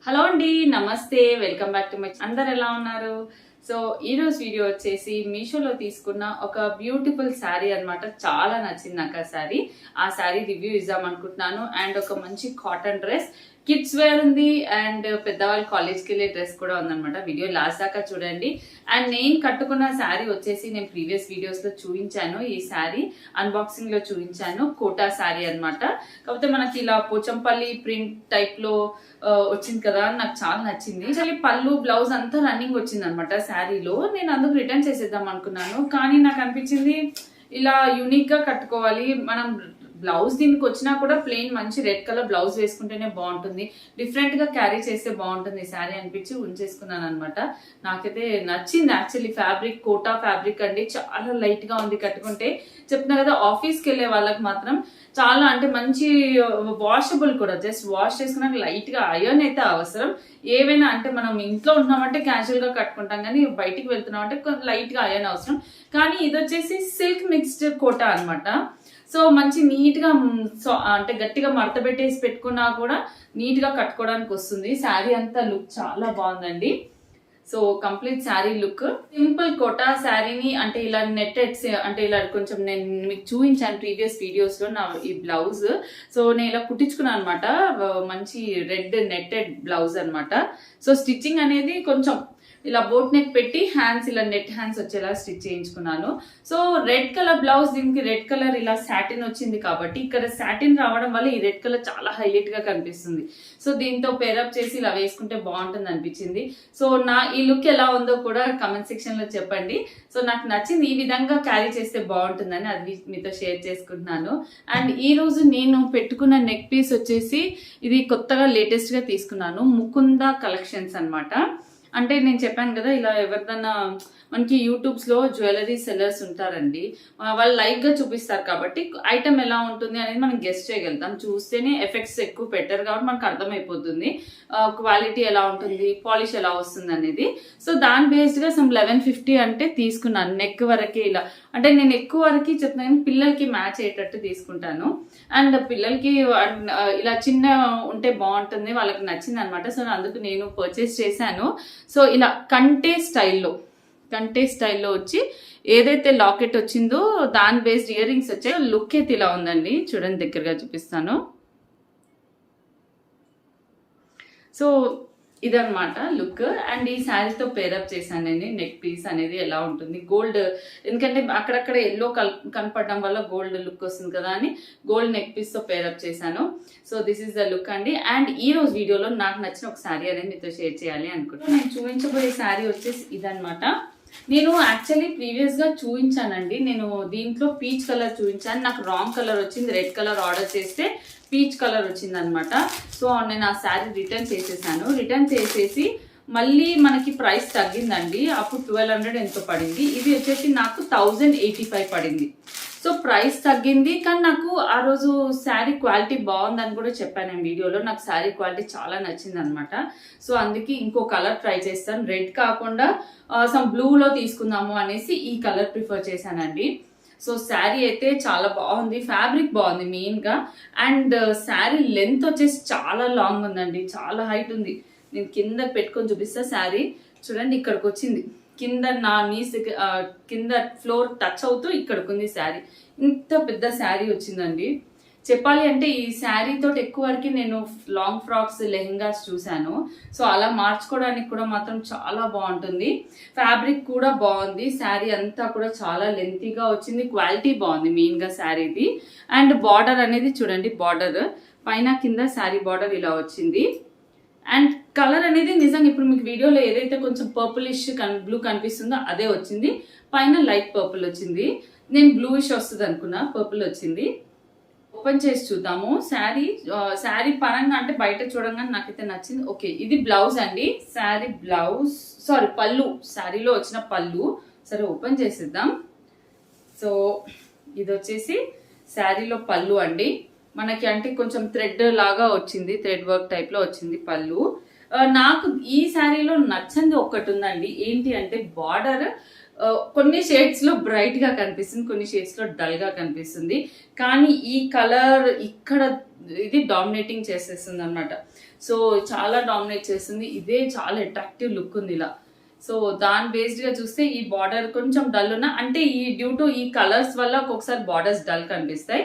Hello అండి, నమస్తే. Welcome back to my అందరు ఎలా ఉన్నారు? సో ఈ రోజు వీడియో వచ్చేసి మీషోలో తీసుకున్న ఒక బ్యూటిఫుల్ శారీ అన్నమాట. చాలా నచ్చింది నాకు ఆ శారీ రివ్యూ ఇద్దాం అనుకుంటున్నాను. అండ్ ఒక మంచి కాటన్ డ్రెస్, కిడ్స్ వేర్ ఉంది అండ్ పెద్దవాళ్ళు కాలేజ్కి వెళ్ళే డ్రెస్ కూడా ఉందన్నమాట. వీడియో లాస్ట్ దాకా చూడండి. అండ్ నేను కట్టుకున్న శారీ వచ్చేసి నేను ప్రీవియస్ వీడియోస్ లో చూపించాను. ఈ శారీ అన్బాక్సింగ్ లో చూపించాను. కోటా శారీ అన్నమాట. కాకపోతే మనకి ఇలా పోచంపల్లి ప్రింట్ టైప్ లో వచ్చింది కదా, నాకు చాలా నచ్చింది. యాక్చువల్లీ పళ్ళు బ్లౌజ్ అంతా రన్నింగ్ వచ్చింది అనమాట శారీలో. నేను అందుకు రిటర్న్ చేసేద్దాం అనుకున్నాను, కానీ నాకు అనిపించింది ఇలా యూనిక్ గా కట్టుకోవాలి. మనం బ్లౌజ్ దీనికి వచ్చినా కూడా ప్లెయిన్ మంచి రెడ్ కలర్ బ్లౌజ్ వేసుకుంటేనే బాగుంటుంది, డిఫరెంట్ గా క్యారీ చేస్తే బాగుంటుంది శారీ అనిపించి ఉంచేసుకున్నాను అనమాట. నాకైతే నచ్చింది. యాక్చువల్లీ ఫ్యాబ్రిక్ కోటా ఫ్యాబ్రిక్ అండి, చాలా లైట్ గా ఉంది. కట్టుకుంటే చెప్తున్నా కదా, ఆఫీస్కి వెళ్ళే వాళ్ళకి మాత్రం చాలా అంటే మంచి వాషబుల్ కూడా. జస్ట్ వాష్ చేసుకున్నాక లైట్ గా అయర్న్ అయితే అవసరం. ఏవైనా అంటే మనం ఇంట్లో ఉంటున్నామంటే క్యాజువల్ గా కట్టుకుంటాం, కానీ బయటికి వెళ్తున్నాం అంటే లైట్ గా అయర్న్ అవసరం. కానీ ఇది వచ్చేసి సిల్క్ మిక్స్డ్ కోటా అనమాట. సో మంచి నీట్ గా అంటే గట్టిగా మడత పెట్టేసి పెట్టుకున్నా కూడా నీట్ గా కట్టుకోవడానికి వస్తుంది. శారీ అంతా లుక్ చాలా బాగుందండి. So complete sari look simple Kota శారీని అంటే ఇలా నెట్టెడ్స్ అంటే ఇలా కొంచెం నేను మీకు చూపించాను ప్రీవియస్ వీడియోస్ లో నా ఈ బ్లౌజ్. సో నేను ఇలా కుట్టించుకున్నాను అనమాట. మంచి రెడ్ నెట్టెడ్ బ్లౌజ్ అనమాట. సో స్టిచ్చింగ్ అనేది కొంచెం ఇలా బోట్ నెక్ పెట్టి హ్యాండ్స్ ఇలా నెట్ హ్యాండ్స్ వచ్చేలా స్టిచ్ చేయించుకున్నాను. సో రెడ్ కలర్ బ్లౌజ్, దీనికి రెడ్ కలర్ ఇలా సాటిన్ వచ్చింది కాబట్టి ఇక్కడ సాటిన్ రావడం వల్ల ఈ రెడ్ కలర్ చాలా హైలైట్ గా కనిపిస్తుంది. సో దీంతో పేరప్ చేసి ఇలా వేసుకుంటే బాగుంటుంది అనిపించింది. సో నా ఈ లుక్ ఎలా ఉందో కూడా కమెంట్ సెక్షన్ లో చెప్పండి. సో నాకు నచ్చింది, ఈ విధంగా క్యారీ చేస్తే బాగుంటుందని అది మీతో షేర్ చేసుకుంటున్నాను. అండ్ ఈ రోజు నేను పెట్టుకున్న నెక్ పీస్ వచ్చేసి ఇది కొత్తగా లేటెస్ట్ గా తీసుకున్నాను, ముకుంద కలెక్షన్స్ అన్నమాట. అంటే నేను చెప్పాను కదా, ఇలా ఎవరిదన్నా మనకి యూట్యూబ్స్ లో జ్యువెలరీ సెల్లర్స్ ఉంటారండి, వాళ్ళు లైవ్ గా చూపిస్తారు కాబట్టి ఐటమ్ ఎలా ఉంటుంది అనేది మనం గెస్ట్ చేయగలుగుతాం. చూస్తేనే ఎఫెక్ట్స్ ఎక్కువ పెట్టారు కాబట్టి మనకు అర్థమైపోతుంది క్వాలిటీ ఎలా ఉంటుంది, పాలిష్ ఎలా వస్తుంది అనేది. సో దాని బేస్డ్ గా సమ్ 1150 అంటే తీసుకున్నాను. నెక్ వరకే ఇలా అంటే నేను ఎక్కువ వరకు చెప్తున్నాను, పిల్లలకి మ్యాచ్ అయ్యేటట్టు తీసుకుంటాను. అండ్ పిల్లలకి ఇలా చిన్న ఉంటే బాగుంటుంది, వాళ్ళకి నచ్చింది అనమాట. సో అందుకు నేను పర్చేస్ చేశాను. సో ఇలా కంటే స్టైల్లో వచ్చి ఏదైతే లాకెట్ వచ్చిందో దాని బేస్డ్ ఇయర్ రింగ్స్ వచ్చాయి. లుక్ అయితే ఇలా ఉందండి, చూడండి దగ్గరగా చూపిస్తాను. సో ఇదన్నమాట లుక్. అండ్ ఈ శారీతో పేరప్ చేశాను నేను. నెక్ పీస్ అనేది ఎలా ఉంటుంది, గోల్డ్ ఎందుకంటే అక్కడక్కడ ఎల్లో కనపడడం వల్ల గోల్డ్ లుక్ వస్తుంది కదా అని గోల్డ్ నెక్ పీస్ తో పేరప్ చేశాను. So this is the look అండి. అండ్ ఈ రోజు వీడియోలో నాకు నచ్చిన ఒక శారీ అనేది మీతో షేర్ చేయాలి అనుకుంటున్నాను. నేను చూపించబోయే శారీ వచ్చేసి ఇదన్నమాట. నేను యాక్చువల్లీ ప్రీవియస్ గా చూపించానండి. నేను దీంట్లో పీచ్ కలర్ చూపించాను, నాకు రాంగ్ కలర్ వచ్చింది. రెడ్ కలర్ ఆర్డర్ చేస్తే పీచ్ కలర్ వచ్చింది అనమాట. సో నేను ఆ శారీ రిటర్న్ చేసేసాను. రిటర్న్ చేసేసి మళ్ళీ మనకి ప్రైస్ తగ్గిందండి. అప్పుడు 1200 ఎంతో పడింది, ఇది వచ్చేసి నాకు 1085 పడింది. సో ప్రైస్ తగ్గింది, కానీ నాకు ఆ రోజు శారీ క్వాలిటీ బాగుందని కూడా చెప్పాను నేను వీడియోలో. నాకు శారీ క్వాలిటీ చాలా నచ్చింది అనమాట. సో అందుకే ఇంకో కలర్ ట్రై చేస్తాను, రెడ్ కాకుండా సమ్ బ్లూలో తీసుకుందాము అనేసి ఈ కలర్ ప్రిఫర్ చేశానండి. సో శారీ అయితే చాలా బాగుంది, ఫ్యాబ్రిక్ బాగుంది మెయిన్ గా. అండ్ శారీ లెంత్ వచ్చేసి చాలా లాంగ్ ఉందండి, చాలా హైట్ ఉంది. నేను కింద పెట్టుకొని చూపిస్తా. శారీ చూడండి ఇక్కడికి వచ్చింది, కింద నా నీస్ కింద ఫ్లోర్ టచ్ అవుతూ ఇక్కడికి ఉంది శారీ. ఇంత పెద్ద శారీ వచ్చిందండి. చెప్పాలి అంటే ఈ శారీతో ఎక్కువ వరకు నేను లాంగ్ ఫ్రాక్స్, లెహెంగాస్ చూశాను. సో అలా మార్చుకోవడానికి కూడా మాత్రం చాలా బాగుంటుంది. ఫ్యాబ్రిక్ కూడా బాగుంది, శారీ అంతా కూడా చాలా లెంతీగా వచ్చింది, క్వాలిటీ బాగుంది మెయిన్ గా శారీది. అండ్ బార్డర్ అనేది చూడండి, బార్డర్ పైన కింద శారీ బార్డర్ ఇలా వచ్చింది. అండ్ కలర్ అనేది నిజంగా ఇప్పుడు మీకు వీడియోలో ఏదైతే కొంచెం పర్పులిష్ బ్లూ కనిపిస్తుందో అదే వచ్చింది. పైన లైట్ పర్పుల్ వచ్చింది, నేను బ్లూయిష్ వస్తుంది అనుకున్నా, పర్పుల్ వచ్చింది. ఓపెన్ చేసి చూద్దాము. శారీ పరంగా అంటే బయట చూడంగానే నాకైతే నచ్చింది. ఓకే, ఇది బ్లౌజ్ అండి. శారీ బ్లౌజ్ పళ్ళు, శారీలో వచ్చిన పళ్ళు. సరే ఓపెన్ చేసిద్దాం. సో ఇది వచ్చేసి శారీలో పళ్ళు అండి. మనకి అంటే కొంచెం థ్రెడ్ లాగా వచ్చింది, థ్రెడ్ వర్క్ టైప్ లో వచ్చింది పళ్ళు. నాకు ఈ శారీలో నచ్చంది ఒకటి ఉందండి. ఏంటి అంటే బార్డర్ కొన్ని షేడ్స్ లో బ్రైట్ గా కనిపిస్తుంది, కొన్ని షేడ్స్ లో డల్ గా కనిపిస్తుంది. కానీ ఈ కలర్ ఇక్కడ ఇది డామినేటింగ్ చేసేస్తుంది అనమాట. సో చాలా డామినేట్ చేస్తుంది. ఇదే చాలా అట్రాక్టివ్ లుక్ ఉంది ఇలా. సో దాని బేస్డ్ గా చూస్తే ఈ బార్డర్ కొంచెం డల్ ఉన్నా, అంటే ఈ డ్యూ టు ఈ కలర్స్ వల్ల ఒక్కొక్కసారి బార్డర్స్ డల్ కనిపిస్తాయి.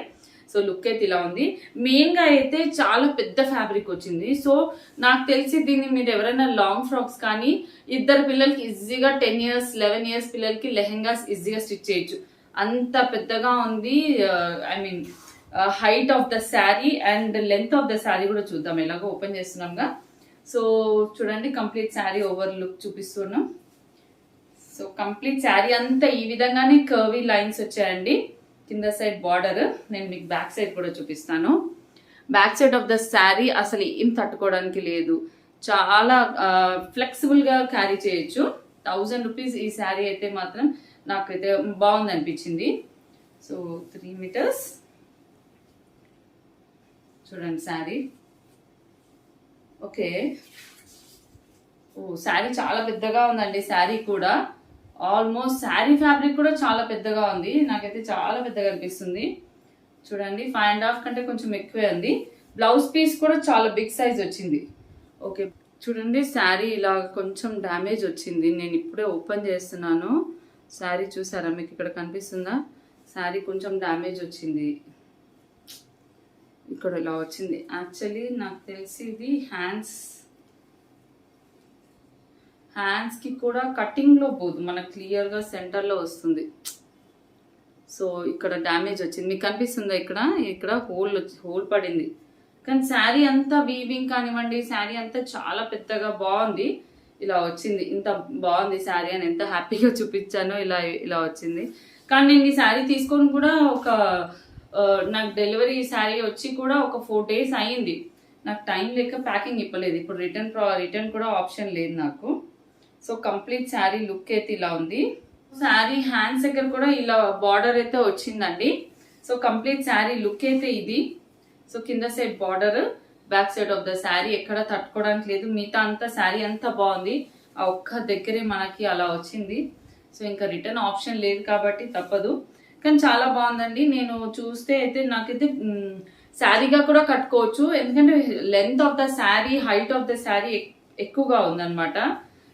సో లుక్ అయితే ఇలా ఉంది. మెయిన్ గా అయితే చాలా పెద్ద ఫ్యాబ్రిక్ వచ్చింది. సో నాకు తెలిసి దీన్ని మీరు ఎవరైనా లాంగ్ ఫ్రాక్స్ కానీ ఇద్దరు పిల్లలకి ఈజీగా 10 years 11 years పిల్లలకి లెహెంగాస్ ఈజీగా స్టిచ్ చేయొచ్చు, అంత పెద్దగా ఉంది. I mean height of the sari and length of the sari కూడా చూద్దాం, ఎలాగో ఓపెన్ చేస్తున్నాంగా. సో చూడండి, కంప్లీట్ శారీ ఓవర్ లుక్ చూపిస్తున్నాం. సో కంప్లీట్ శారీ అంతా ఈ విధంగానే కర్వీ లైన్స్ వచ్చాయండి. కింద సైడ్ బార్డర్, నేను మీకు బ్యాక్ సైడ్ కూడా చూపిస్తాను. Back side of the sari అసలు ఏం తట్టుకోవడానికి లేదు, చాలా ఫ్లెక్సిబుల్ గా క్యారీ చేయొచ్చు. 1000 rupees ఈ శారీ అయితే మాత్రం నాకైతే బాగుంది అనిపించింది. సో 3 meters చూడండి శారీ. ఓకే, ఓ శారీ చాలా పెద్దగా ఉందండి. శారీ కూడా ఆల్మోస్ట్ శారీ ఫ్యాబ్రిక్ కూడా చాలా పెద్దగా ఉంది, నాకైతే చాలా పెద్దగా అనిపిస్తుంది. చూడండి 5.5 కంటే కొంచెం ఎక్కువే ఉంది. బ్లౌజ్ పీస్ కూడా చాలా బిగ్ సైజ్ వచ్చింది. ఓకే చూడండి, శారీ ఇలా కొంచెం డ్యామేజ్ వచ్చింది. నేను ఇప్పుడే ఓపెన్ చేస్తున్నాను. శారీ చూసారా, మీకు ఇక్కడ కనిపిస్తుందా? శారీ కొంచెం డ్యామేజ్ వచ్చింది, ఇక్కడ ఇలా వచ్చింది. యాక్చువల్లీ నాకు తెలిసి ఇది హ్యాండ్స్ కి కూడా కటింగ్ లో పోదు, మనకు క్లియర్ గా సెంటర్ లో వస్తుంది. సో ఇక్కడ డ్యామేజ్ వచ్చింది, మీకు కనిపిస్తుందా? ఇక్కడ హోల్ పడింది. కానీ శారీ అంతా వీవింగ్ కానివ్వండి, శారీ అంతా చాలా పెద్దగా బాగుంది. ఇలా వచ్చింది, ఇంత బాగుంది శారీ అని ఎంత హ్యాపీగా చూపించానో ఇలా వచ్చింది. కానీ నేను ఈ శారీ తీసుకొని కూడా నాకు డెలివరీ శారీ వచ్చి కూడా ఒక 4 days అయ్యింది. నాకు టైం లేక ప్యాకింగ్ ఇవ్వలేదు. ఇప్పుడు రిటర్న్ కూడా ఆప్షన్ లేదు నాకు. సో కంప్లీట్ శారీ లుక్ అయితే ఇలా ఉంది. శారీ హ్యాండ్స్ దగ్గర కూడా ఇలా బార్డర్ అయితే వచ్చిందండి. సో కంప్లీట్ శారీ లుక్ అయితే ఇది. సో కింద side border, back side of the sari ఎక్కడ తట్టుకోవడానికి లేదు, మిగతా అంతా శారీ అంతా బాగుంది. ఆ ఒక్క దగ్గరే మనకి అలా వచ్చింది. సో ఇంకా రిటర్న్ ఆప్షన్ లేదు కాబట్టి తప్పదు. కానీ చాలా బాగుందండి. నేను చూస్తే అయితే నాకైతే శారీగా కూడా కట్టుకోవచ్చు, ఎందుకంటే length of the sari, height of the sari ఎక్కువగా ఉందన్నమాట.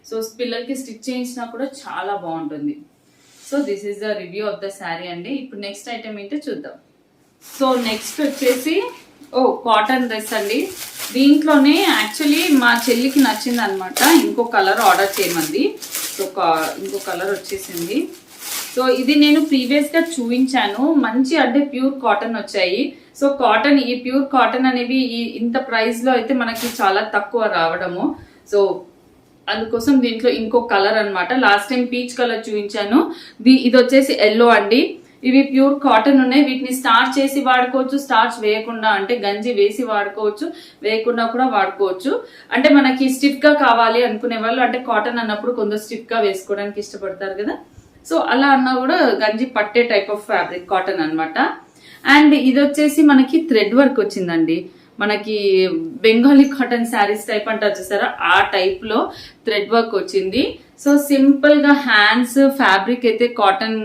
సో పిల్లలకి స్టిచ్ చేయించినా కూడా చాలా బాగుంటుంది. So this is the review of the sari అండి. ఇప్పుడు నెక్స్ట్ ఐటమ్ ఏంటో చూద్దాం. సో నెక్స్ట్ వచ్చేసి కాటన్ డ్రెస్ అండి. దీంట్లోనే యాక్చువల్లీ మా చెల్లికి నచ్చింది అనమాట, ఇంకో కలర్ ఆర్డర్ చేయమంది. సో ఇంకో కలర్ వచ్చేసింది. సో ఇది నేను ప్రీవియస్ గా చూపించాను, మంచి అంటే ప్యూర్ కాటన్ వచ్చాయి. సో కాటన్, ఈ ప్యూర్ కాటన్ అనేవి ఇంత ప్రైస్ లో అయితే మనకి చాలా తక్కువ రావడము. సో అందుకోసం దీంట్లో ఇంకో కలర్ అన్నమాట. లాస్ట్ టైం పీచ్ కలర్ చూపించాను, ఇది వచ్చేసి ఎల్లో అండి. ఇవి ప్యూర్ కాటన్ ఉన్నాయి. వీటిని స్టార్చ్ చేసి వాడుకోవచ్చు, స్టార్చ్ వేయకుండా అంటే గంజి వేసి వాడుకోవచ్చు, వేయకుండా కూడా వాడుకోవచ్చు. అంటే మనకి స్టిఫ్ గా కావాలి అనుకునే వాళ్ళు, అంటే కాటన్ అన్నప్పుడు కొందరు స్టిఫ్ గా వేసుకోవడానికి ఇష్టపడతారు కదా, సో అలా అన్నా కూడా గంజి పట్టే టైప్ ఆఫ్ ఫ్యాబ్రిక్ కాటన్ అన్నమాట. అండ్ ఇది వచ్చేసి మనకి థ్రెడ్ వర్క్ వచ్చిందండి. మనకి బెంగాలీ కాటన్ శారీస్ టైప్ అంటారు చూసారా, ఆ టైప్ లో థ్రెడ్ వర్క్ వచ్చింది. సో సింపుల్ గా హ్యాండ్స్, ఫ్యాబ్రిక్ అయితే కాటన్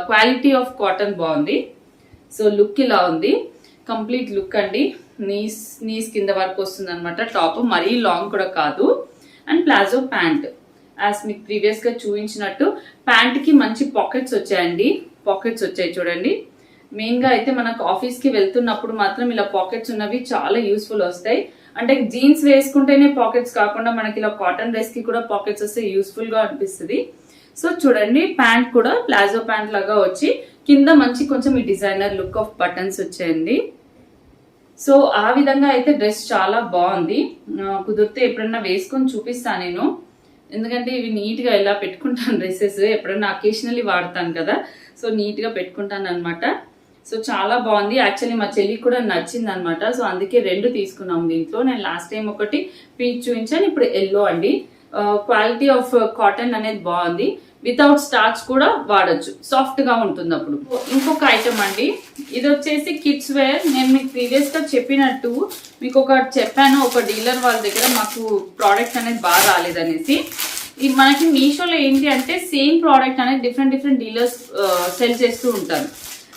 క్వాలిటీ ఆఫ్ కాటన్ బాగుంది. సో లుక్ ఇలా ఉంది, కంప్లీట్ లుక్ అండి. నీస్ కింద వరకు వస్తుంది అనమాట. టాప్ మరీ లాంగ్ కూడా కాదు. అండ్ ప్లాజో ప్యాంట్, యాజ్ మీకు ప్రీవియస్ గా చూపించినట్టు ప్యాంట్ కి మంచి పాకెట్స్ వచ్చాయండి. పాకెట్స్ వచ్చాయి చూడండి. మెయిన్ గా అయితే మనకు ఆఫీస్ కి వెళ్తున్నప్పుడు మాత్రం ఇలా పాకెట్స్ ఉన్నవి చాలా యూస్ఫుల్ వస్తాయి. అంటే జీన్స్ వేసుకుంటేనే పాకెట్స్ కాకుండా మనకి ఇలా కాటన్ డ్రెస్ కి కూడా పాకెట్స్ వస్తే యూస్ఫుల్ గా అనిపిస్తుంది. సో చూడండి, ప్యాంట్ కూడా ప్లాజో ప్యాంట్ లాగా వచ్చి కింద మంచి కొంచెం ఈ డిజైనర్ లుక్ ఆఫ్ బటన్స్ వచ్చాయండి. సో ఆ విధంగా అయితే డ్రెస్ చాలా బాగుంది. కుదిరితే ఎప్పుడన్నా వేసుకొని చూపిస్తాను నేను, ఎందుకంటే ఇవి నీట్ గా ఎలా పెట్టుకుంటాను డ్రెస్సెస్, ఎప్పుడన్నా అకేషనల్లీ వాడతాను కదా, సో నీట్ గా పెట్టుకుంటాను అనమాట. సో చాలా బాగుంది. యాక్చువల్లీ మా చెల్లికి కూడా నచ్చింది అనమాట. సో అందుకే 2 తీసుకున్నాం దీంట్లో. నేను లాస్ట్ టైం ఒకటి పీచ్ చూపించాను, ఇప్పుడు ఎల్లో అండి. క్వాలిటీ ఆఫ్ కాటన్ అనేది బాగుంది. వితౌట్ స్టార్చ్ కూడా వాడచ్చు, సాఫ్ట్ గా ఉంటుంది అప్పుడు. ఇంకొక ఐటమ్ అండి, ఇది వచ్చేసి కిడ్స్ వేర్. నేను మీకు ప్రీవియస్ గా చెప్పినట్టు మీకు చెప్పాను, ఒక డీలర్ వాళ్ళ దగ్గర మాకు ప్రోడక్ట్ అనేది బాగా రాలేదనేసి. మనకి మీషోలో ఏంటి అంటే సేమ్ ప్రోడక్ట్ అనేది డిఫరెంట్ డీలర్స్ సెల్ చేస్తూ ఉంటారు.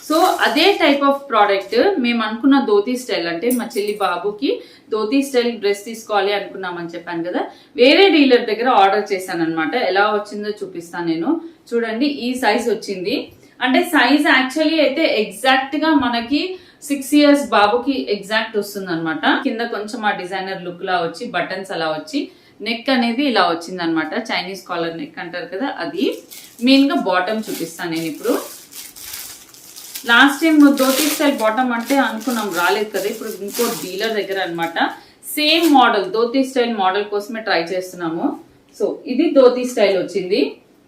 సో అదే టైప్ ఆఫ్ ప్రోడక్ట్ మేము అనుకున్న ధోతీ స్టైల్, అంటే మా చెల్లి బాబుకి ధోతీ స్టైల్ డ్రెస్ తీసుకోవాలి అనుకున్నామని చెప్పాను కదా, వేరే డీలర్ దగ్గర ఆర్డర్ చేశాను అనమాట. ఎలా వచ్చిందో చూపిస్తాను నేను. చూడండి, ఈ సైజ్ వచ్చింది. అంటే సైజ్ యాక్చువల్లీ అయితే ఎగ్జాక్ట్ గా మనకి 6 years బాబుకి ఎగ్జాక్ట్ వస్తుంది అనమాట. కింద కొంచెం ఆ డిజైనర్ లుక్ లా వచ్చి బటన్స్ అలా వచ్చి నెక్ అనేది ఇలా వచ్చింది అనమాట. చైనీస్ కాలర్ నెక్ అంటారు కదా అది. మెయిన్ గా బాటమ్ చూపిస్తాను నేను ఇప్పుడు. Last time dhoti style bottom అంటే అనుకున్నాం, రాలేదు కదా. ఇప్పుడు ఇంకో డీలర్ దగ్గర అనమాట same model dhoti style model కోసమే ట్రై చేస్తున్నాము. సో ఇది ధోతీ స్టైల్ వచ్చింది,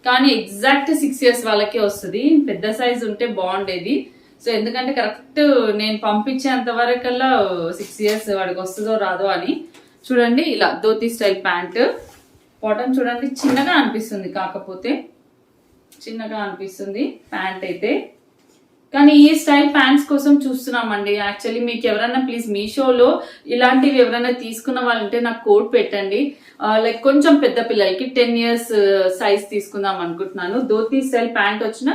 కానీ ఎగ్జాక్ట్ 6 years వాళ్ళకే వస్తుంది. పెద్ద సైజ్ ఉంటే బాగుండేది. సో ఎందుకంటే కరెక్ట్ నేను పంపించేంత వరకల్లా 6 years వాడికి వస్తుందో రాదో అని. చూడండి, ఇలా ధోతీ స్టైల్ ప్యాంట్. బాటమ్ చూడండి చిన్నగా అనిపిస్తుంది, కాకపోతే చిన్నగా అనిపిస్తుంది ప్యాంట్ అయితే. కానీ ఈ స్టైల్ ప్యాంట్స్ కోసం చూస్తున్నామండి. యాక్చువల్లీ మీకు ఎవరైనా ప్లీజ్ మీషోలో ఇలాంటివి ఎవరైనా తీసుకున్న వాళ్ళు ఉంటే నాకు కోడ్ పెట్టండి. లైక్ కొంచెం పెద్ద పిల్లలకి 10 years సైజ్ తీసుకుందాం అనుకుంటున్నాను. ధోతీ స్టైల్ ప్యాంట్ వచ్చిన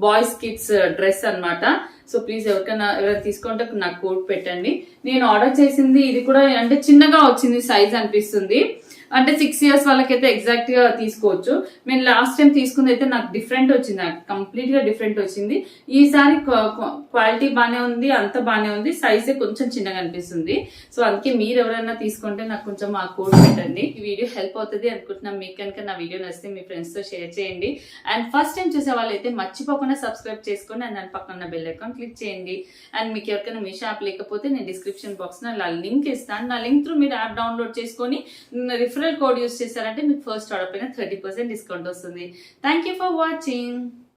బాయ్స్ కిడ్స్ డ్రెస్ అన్నమాట. సో ప్లీజ్ ఎవరైనా తీసుకుంటే నాకు కోడ్ పెట్టండి. నేను ఆర్డర్ చేసింది ఇది కూడా అంటే చిన్నగా వచ్చింది సైజ్ అనిపిస్తుంది. అంటే 6 years వాళ్ళకైతే ఎగ్జాక్ట్ గా తీసుకోవచ్చు. నేను లాస్ట్ టైం తీసుకుంది అయితే నాకు డిఫరెంట్ వచ్చింది, కంప్లీట్ గా డిఫరెంట్ వచ్చింది. ఈసారి క్వాలిటీ బానే ఉంది, అంత బానే ఉంది, సైజే కొంచెం చిన్నగా అనిపిస్తుంది. సో అందుకే మీరు ఎవరైనా తీసుకుంటే నాకు కొంచెం ఆ కోడ్ పెట్టండి. ఈ వీడియో హెల్ప్ అవుతుంది అనుకుంటున్నాం. మీకు కనుక నా వీడియో నచ్చితే మీ ఫ్రెండ్స్ తో షేర్ చేయండి. అండ్ ఫస్ట్ టైం చూసే వాళ్ళైతే మర్చిపోకుండా సబ్స్క్రైబ్ చేసుకోండి. అండ్ దాని పక్కన బెల్ ఐకాన్ క్లిక్ చేయండి. అండ్ మీకు ఎవరికైనా మీషో యాప్ లేకపోతే నేను డిస్క్రిప్షన్ బాక్స్ లో లింక్ ఇస్తాను. నా లింక్ త్రూ మీరు యాప్ డౌన్లోడ్ చేసుకొని రిఫరల్ కోడ్ యూస్ చేశారంటే మీకు ఫస్ట్ ఆర్డర్ పైన 30% డిస్కౌంట్ వస్తుంది. Thank you for watching.